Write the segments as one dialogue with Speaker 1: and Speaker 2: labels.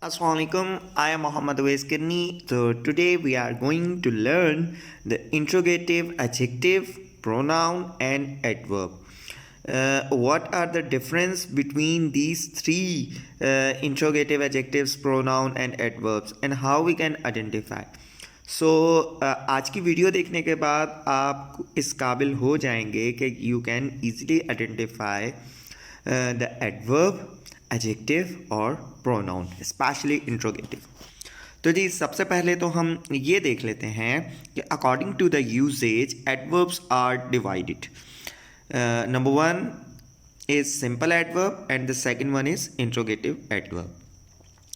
Speaker 1: Assalamualaikum, I am Muhammad Awais Kirni. So today we are going to learn the interrogative, adjective, pronoun and adverb. What are the difference between these three interrogative, adjectives, pronoun and adverbs and how we can identify. सो आज की video देखने के बाद आप इस काबिल हो जाएंगे कि you can easily identify the adverb, adjective और प्रोनाउन, स्पेशली इंट्रोगेटिव. तो जी सबसे पहले तो हम ये देख लेते हैं कि according to the usage adverbs are divided. Number one is simple adverb and the second one is interrogative adverb.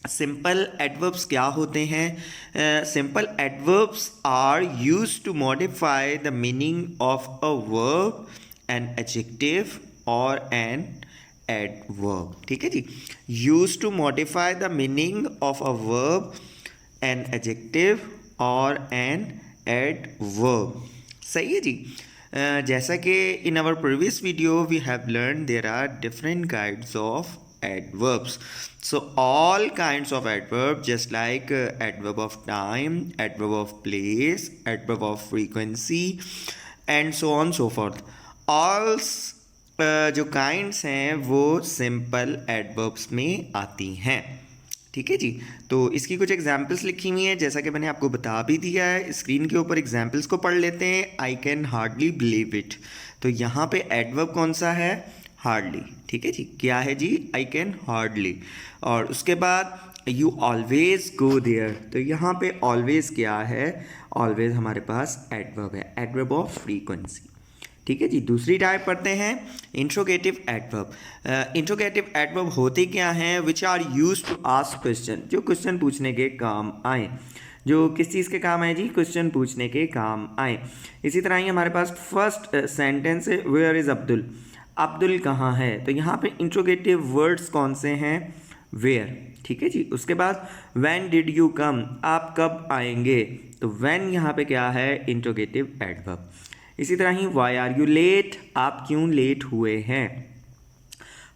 Speaker 1: Simple adverbs क्या होते हैं? Simple adverbs are used to modify the meaning of a verb, an adjective or an adverb. ठीक है जी, used to modify the meaning of a verb, an adjective or an adverb. सही है जी. जैसा कि in our previous video we have learn there are different kinds of adverbs. So all kinds of adverb, just like adverb of time, adverb of place, adverb of frequency and so on so forth, all जो kinds हैं वो simple adverbs में आती हैं. ठीक है जी. तो इसकी कुछ एग्जाम्पल्स लिखी हुई हैं, जैसा कि मैंने आपको बता भी दिया है. स्क्रीन के ऊपर एग्जाम्पल्स को पढ़ लेते हैं. I can hardly believe it. तो यहाँ पे एडवर्ब कौन सा है? हार्डली. ठीक है जी. क्या है जी? I can hardly. और उसके बाद यू ऑलवेज गो देयर. तो यहाँ पे ऑलवेज क्या है? ऑलवेज हमारे पास एडवर्ब है, एडवर्ब ऑफ फ्रीक्वेंसी. ठीक है जी. दूसरी टाइप पढ़ते हैं इंट्रोगेटिव एडवर्ब. इंट्रोगेटिव एडवर्ब होते क्या हैं? Which are use to ask question, जो क्वेश्चन पूछने के काम आए. जो किस चीज़ के काम आए जी? क्वेश्चन पूछने के काम आए. इसी तरह ही हमारे पास फर्स्ट सेंटेंस है, वेयर इज़ अब्दुल. अब्दुल कहाँ है? तो यहाँ पे इंट्रोगेटिव वर्ड्स कौन से हैं? वेयर. ठीक है जी. उसके बाद व्हेन डिड यू कम, आप कब आएंगे. तो व्हेन यहाँ पे क्या है? Interrogative adverb. इसी तरह ही वाई आर यू लेट, आप क्यों लेट हुए हैं.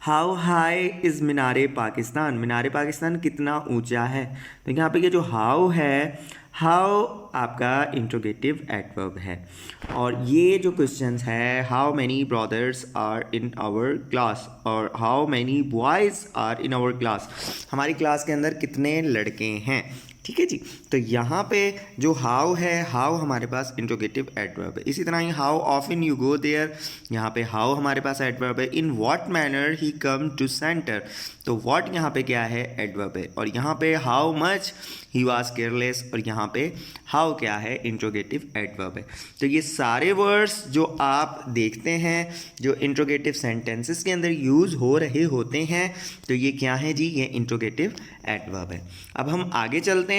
Speaker 1: हाउ हाई इज़ मीनारे पाकिस्तान, मीनारे पाकिस्तान कितना ऊंचा है. तो यहाँ पे ये जो हाउ है, हाउ आपका इंट्रोगेटिव एडवर्ब है. और ये जो क्वेश्चंस है, how many brothers are in our class और how many boys are in our class, हमारी क्लास के अंदर कितने लड़के हैं. ठीक है जी. तो यहाँ पे जो हाउ है, हाउ हमारे पास इंट्रोगेटिव एडवर्ब है. इसी तरह ही how often you go there, यहाँ पे हाउ हमारे पास एडवर्ब है. In what manner he come to centre, तो व्हाट यहाँ पे क्या है? एडवर्ब है. और यहाँ पे how much he was careless, और यहाँ पे हाउ क्या है? इंट्रोगेटिव एडवर्ब है. तो ये सारे वर्ड्स जो आप देखते हैं जो इंट्रोगेटिव सेंटेंसेस के अंदर यूज़ हो रहे होते हैं, तो ये क्या है जी? ये इंट्रोगेटिव एडवर्ब है. अब हम आगे चलते हैं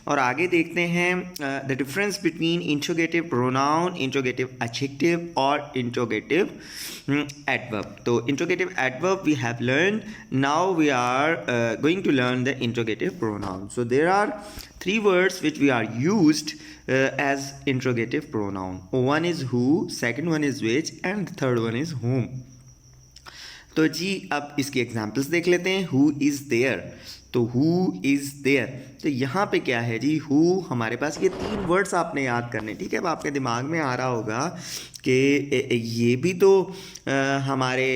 Speaker 1: और आगे देखते हैं the difference between interrogative pronoun, interrogative adjective और इंट्रोगेटिव एडवर्ब. तो interrogative adverb we have learn, now we are going to learn the interrogative pronoun. So there are three words which we are used as interrogative pronoun. One is who, second one is which and the third one is whom. तो जी अब इसकी examples देख लेते हैं. Who is there, तो who is there. तो यहाँ पे क्या है जी? हु हमारे पास, ये तीन वर्ड्स आपने याद करने. ठीक है. अब आपके दिमाग में आ रहा होगा कि ये भी तो हमारे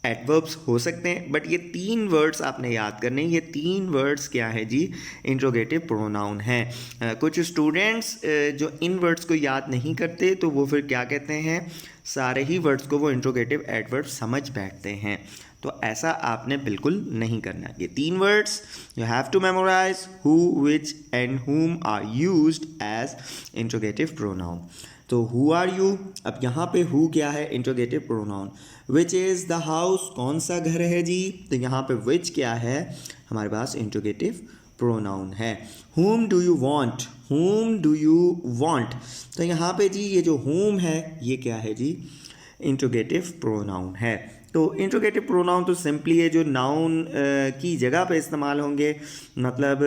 Speaker 1: एडवर्ब्स हो सकते हैं, बट ये तीन वर्ड्स आपने याद करने. ये तीन वर्ड्स क्या है जी? इंट्रोगेटिव प्रोनाउन हैं. कुछ स्टूडेंट्स जो इन वर्ड्स को याद नहीं करते, तो वो फिर क्या कहते हैं? सारे ही वर्ड्स को वो इंट्रोगेटिव एडवर्ब समझ बैठते हैं. तो ऐसा आपने बिल्कुल नहीं करना. ये तीन words you have to memorise. Who, which and whom are used as interrogative pronoun. तो हु आर यू, अब यहाँ पे हु क्या है? Interrogative pronoun. Which is the house, कौन सा घर है जी? तो यहाँ पे विच क्या है? हमारे पास इंट्रोगेटिव प्रोनाउन है. whom do you want, whom do you want. तो यहाँ पे जी ये जो whom है, ये क्या है जी? इंट्रोगेटिव प्रोनाउन है. तो इंट्रोगेटिव प्रोनाउन तो सिंपली है जो नाउन की जगह पे इस्तेमाल होंगे. मतलब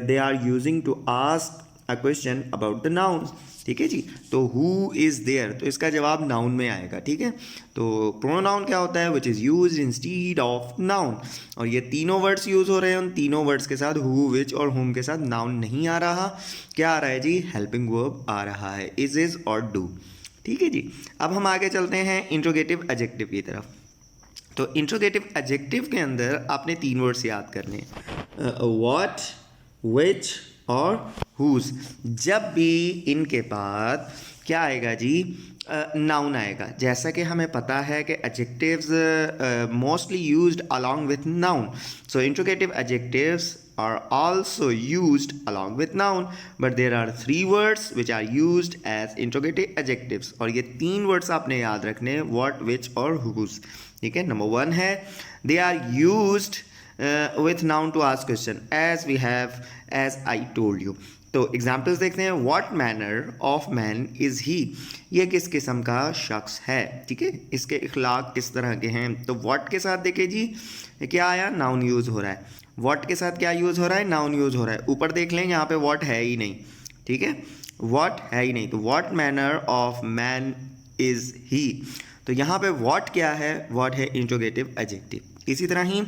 Speaker 1: they are using to ask a question about the noun, ठीक है जी। तो हु इज़ देयर, तो इसका जवाब नाउन में आएगा, ठीक है। तो प्रोनाउन क्या होता है, which is use instead of noun, और ये तीनों वर्ड्स यूज़ हो रहे हैं, उन तीनों वर्ड्स के साथ हु, विच और हुम के साथ नाउन नहीं आ रहा, क्या आ रहा है जी, हेल्पिंग वर्ब आ रहा है, इज और डू, ठीक है जी। अब हम आगे चलते हैं इंट्रोगेटिव एडजेक्टिव की तरफ। तो इंट्रोगेटिव एडजेक्टिव के अंदर आपने तीन वर्ड्स याद करने हैं, व्हाट, विच और हुज। जब भी इनके बाद क्या आएगा जी, नाउन आएगा। जैसा कि हमें पता है कि adjectives mostly used along with noun, so interrogative adjectives are also used along with noun, but there are three words which are used as interrogative adjectives, और ये तीन words आपने याद रखने, what, which और whose, ठीक है। नंबर 1 है they are used with noun to ask question as we have as I told you। तो एग्जाम्पल्स देखते हैं, what manner of man is he, ये किस किस्म का शख्स है, ठीक है, इसके इखलाक किस तरह के हैं। तो व्हाट के साथ देखिए जी क्या आया, नाउन यूज़ हो रहा है। व्हाट के साथ क्या यूज़ हो रहा है, नाउन यूज़ हो रहा है। ऊपर देख लें यहाँ पे व्हाट है ही नहीं, ठीक है, व्हाट है ही नहीं। तो what manner of man is he, तो यहाँ पे व्हाट क्या है, व्हाट है इंट्रोगेटिव एडजेक्टिव। इसी तरह ही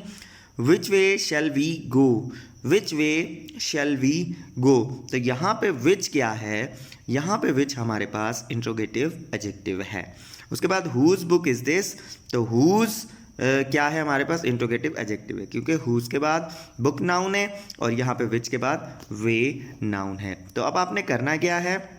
Speaker 1: विच वे shall we go, which way shall we go, तो यहाँ पे विच क्या है, यहाँ पे विच हमारे पास इंट्रोगेटिव एडजेक्टिव है। उसके बाद हुज बुक इज़ दिस, तो हुज क्या है हमारे पास, इंट्रोगेटिव एडजेक्टिव है, क्योंकि हुज के बाद बुक नाउन है और यहाँ पे विच के बाद वे नाउन है। तो अब आपने करना क्या है,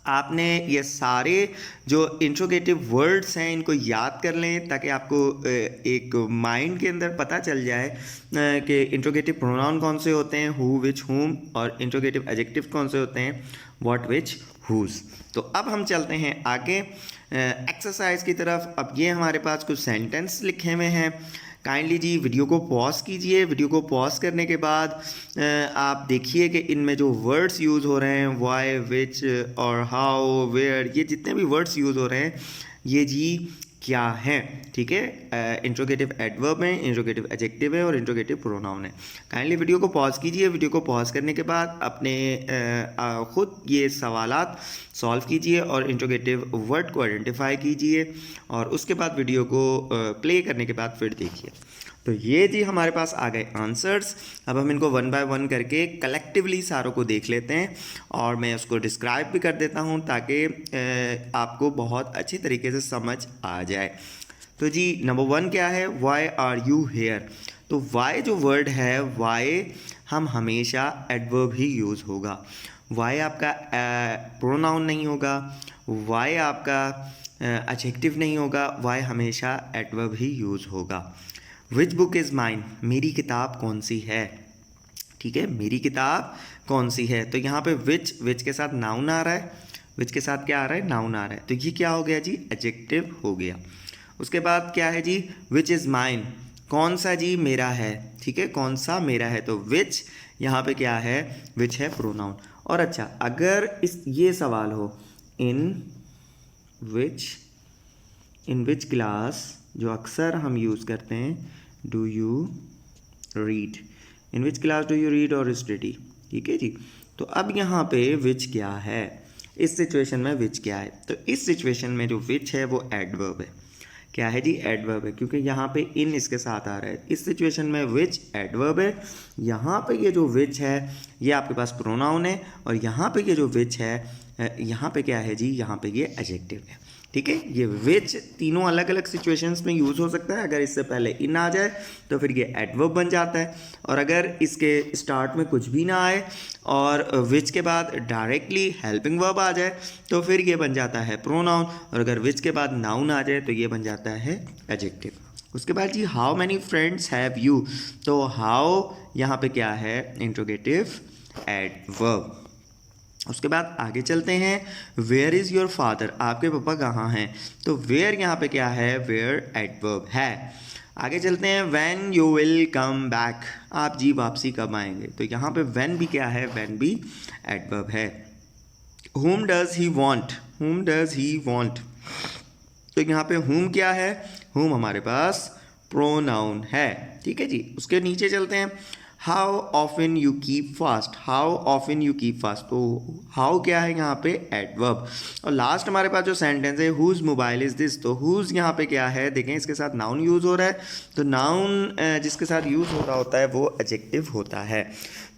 Speaker 1: आपने ये सारे जो इंट्रोगेटिव वर्ड्स हैं इनको याद कर लें, ताकि आपको एक माइंड के अंदर पता चल जाए कि इंट्रोगेटिव प्रोनाउन कौन से होते हैं, हु, विच, हुम, और इंट्रोगेटिव एडजेक्टिव कौन से होते हैं, व्हाट, विच, हुज। तो अब हम चलते हैं आगे एक्सरसाइज की तरफ। अब ये हमारे पास कुछ सेंटेंस लिखे हुए हैं, काइंडली जी वीडियो को पॉज कीजिए। वीडियो को पॉज करने के बाद आप देखिए कि इनमें जो वर्ड्स यूज़ हो रहे हैं, वाई, विच और हाउ, वेयर, ये जितने भी वर्ड्स यूज़ हो रहे हैं ये जी क्या हैं, ठीक है। इंट्रोगेटिव एडवर्ब है, इंट्रोगेटिव एडजेक्टिव है और इंट्रोगेटिव प्रोनाउन है। काइंडली वीडियो को पॉज कीजिए। वीडियो को पॉज करने के बाद अपने खुद ये सवालात सॉल्व कीजिए और इंट्रोगेटिव वर्ड को आइडेंटिफाई कीजिए, और उसके बाद वीडियो को प्ले करने के बाद फिर देखिए। तो ये जी हमारे पास आ गए आंसर्स। अब हम इनको वन बाय वन करके कलेक्टिवली सारों को देख लेते हैं, और मैं उसको डिस्क्राइब भी कर देता हूँ ताकि आपको बहुत अच्छी तरीके से समझ आ जाए। तो जी नंबर 1 क्या है, वाई आर यू हेयर। तो वाई जो वर्ड है, वाई हम हमेशा एडवर्ब ही यूज़ होगा। वाई आपका प्रोनाउन नहीं होगा, वाई आपका एडजेक्टिव नहीं होगा, वाई हमेशा एडवर्ब ही यूज़ होगा। विच बुक इज़ माइन, मेरी किताब कौन सी है, ठीक है, मेरी किताब कौन सी है। तो यहाँ पे विच के साथ नाउन आ रहा है, विच के साथ क्या आ रहा है, नाउन आ रहा है, तो ये क्या हो गया जी, एडजेक्टिव हो गया। उसके बाद क्या है जी, विच इज़ माइन, कौन सा जी मेरा है, ठीक है, कौन सा मेरा है। तो विच यहाँ पे क्या है, विच है प्रोनाउन। और अच्छा, अगर ये सवाल हो, इन विच क्लास, जो अक्सर हम यूज़ करते हैं, do you read, in which class do you read और स्टडी, ठीक है जी। तो अब यहाँ पे विच क्या है, इस सिचुएशन में विच क्या है। तो इस सिचुएशन में जो विच है वो एडवर्ब है। क्या है जी, एडवर्ब है, क्योंकि यहाँ पे इन इसके साथ आ रहा है। इस सिचुएशन में विच एडवर्ब है। यहाँ पे ये जो विच है ये आपके पास प्रोनाउन है, और यहाँ पे ये जो विच है यहाँ पे क्या है जी, यहाँ पे ये एडजेक्टिव है, ठीक है। ये विच तीनों अलग अलग सिचुएशंस में यूज़ हो सकता है। अगर इससे पहले इन आ जाए तो फिर ये एडवर्ब बन जाता है, और अगर इसके स्टार्ट में कुछ भी ना आए और विच के बाद डायरेक्टली हेल्पिंग वर्ब आ जाए तो फिर ये बन जाता है प्रोनाउन, और अगर विच के बाद नाउन आ जाए तो ये बन जाता है एडजेक्टिव। उसके बाद जी how many friends have you, तो हाउ यहाँ पे क्या है, इंट्रोगेटिव एडवर्ब। उसके बाद आगे चलते हैं, वेयर इज़ योर फादर, आपके पापा कहाँ हैं। तो वेयर यहाँ पे क्या है, वेयर एडवर्ब है। आगे चलते हैं, when you will come back, आप जी वापसी कब आएंगे। तो यहाँ पे व्हेन भी क्या है, व्हेन भी एडवर्ब है। whom does he want, whom does he want, तो यहाँ पे whom क्या है, whom हमारे पास प्रोनाउन है, ठीक है जी। उसके नीचे चलते हैं, how often you keep fast, how often you keep fast, तो हाउ क्या है यहाँ पे एडवर्ब। और लास्ट हमारे पास जो सेंटेंस है हुज मोबाइल इज़ दिस, तो हुज यहाँ पे क्या है, देखें इसके साथ नाउन यूज़ हो रहा है, तो नाउन जिसके साथ यूज़ हो रहा होता है वो एडजेक्टिव होता है।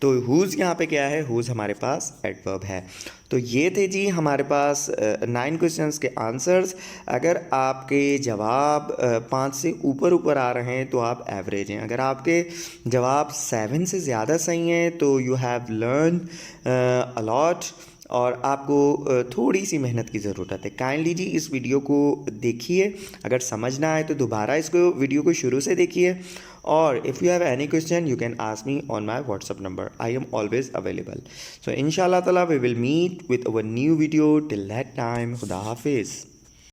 Speaker 1: तो हुज यहाँ पे क्या है, हुज हमारे पास एडवर्ब है। तो ये थे जी हमारे पास 9 क्वेश्चंस के आंसर्स। अगर आपके जवाब 5 से ऊपर आ रहे हैं तो आप एवरेज हैं, अगर आपके जवाब 7 से ज़्यादा सही हैं तो यू हैव लर्न अलॉट, और आपको थोड़ी सी मेहनत की ज़रूरत है। काइंडली जी इस वीडियो को देखिए, अगर समझ ना आए तो दोबारा इसको वीडियो को शुरू से देखिए, और if you have any question you can ask me on my WhatsApp number, I am always available. So इंशाल्लाह ताला we will meet with our new video, till that time खुदा हाफिज़।